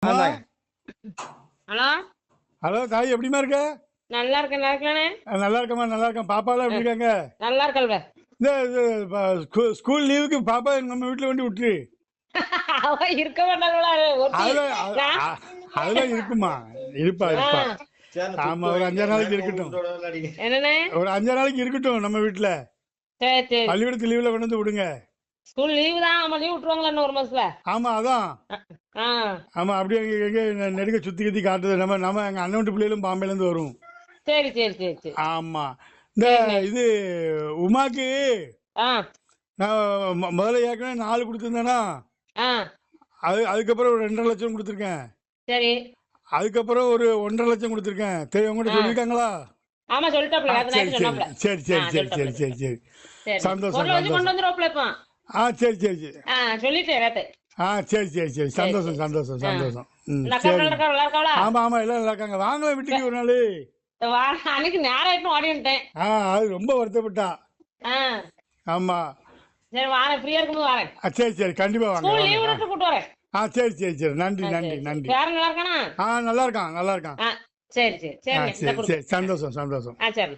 அம்மா. ஆந்தாங்க. Hello hello தாய், எப்படிமா இருக்க? நல்லா இருக்கேன் நல்லா இருக்கலானே நல்லா இருக்கம்மா, நல்லா இருக்கேன். பாப்பாலாம் எப்படி இருக்காங்க? நல்லா இருக்கல்வ ஸ்கூல் லீவுக்கு பாப்பா நம்ம வீட்டில் கொண்டு விட்டுரு. அவ இருக்க மாட்டாங்களா அதெல்லாம் அதெல்லாம் இருக்குமா, இருப்பா. ஆமா, ஒரு 5 நாளைக்கு இருக்கட்டும். என்னண்ணே ஒரு 5 நாளைக்கு இருக்கட்டும் நம்ம வீட்டில். சரி சரி பள்ளிக்கூடத்து லீவில் கொண்டு வந்து விடுங்க. ஸ்கூல் லீவு தான் நம்ம லீவ் விட்டுருவாங்களா இன்னும் ஒரு மாசத்துல ஆமா, அதான். ஆ ஆமா, அப்படியே எங்க நெடுக்க சுத்தி கத்தி காட்டுது. நம்ம எங்க அண்ணன் வீட்டு பிள்ளைகளும் பாம்பேலேருந்து வரும். சரி சரி சரி சரி ஆமா. இந்த இது உமாக்கு ஆ நான் முதல்ல ஏற்கனவே 4 கொடுத்துருந்தேனா, ஆ அதுக்கப்புறம் ஒரு 2.5 லட்சம் கொடுத்துருக்கேன். சரி அதுக்கப்புறம் ஒரு 1.5 லட்சம் கொடுத்துருக்கேன். உங்கள்கிட்ட சொல்லியிருக்காங்களா? ஆமா சொல்லிட்டாப்ல அது சரி நைட்டு சரி சொன்னாப்ல சரி சரி சரி சரி சரி சரி சரி சந்தோஷம் பொருளை வச்சு கொண்டு சந்தோஷம். வந்துருவாப்ல இப்போ சரி சரி சரி. சொல்லிட்டேன் எல்லாத்தையும் சரி சரி சரி சந்தோஷம் சரி. சந்தோஷம் சந்தோஷம். இந்த அக்கா சரி. நல்லா இருக்காளா ஆமா ஆமா, எல்லாம் நல்லா இருக்காங்க. வாங்கலாம் வீட்டுக்கு ஒரு நாள். அன்னைக்கு நேரம் ஆயிட்டு ஓடி வந்துட்டேன் அது ரொம்ப வருத்தப்பட்டா. ஆ ஆமா. சரி வாரேன் ஃப்ரீயா இருக்கும்போது வரேன் சரி சரி, கண்டிப்பா வாங்க ஸ்கூல் வாங்க. லீவ் விட்டு கூட்டு வரேன் சரி சரி சரி, நன்றி சரி, நன்றி சரி. நன்றி. வேற நல்லா இருக்கானா நல்லா இருக்கான் நல்லா இருக்கான். சரி சரி சரி இந்த சரி கொடுங்க சரி, சந்தோஷம் சந்தோஷம். சரி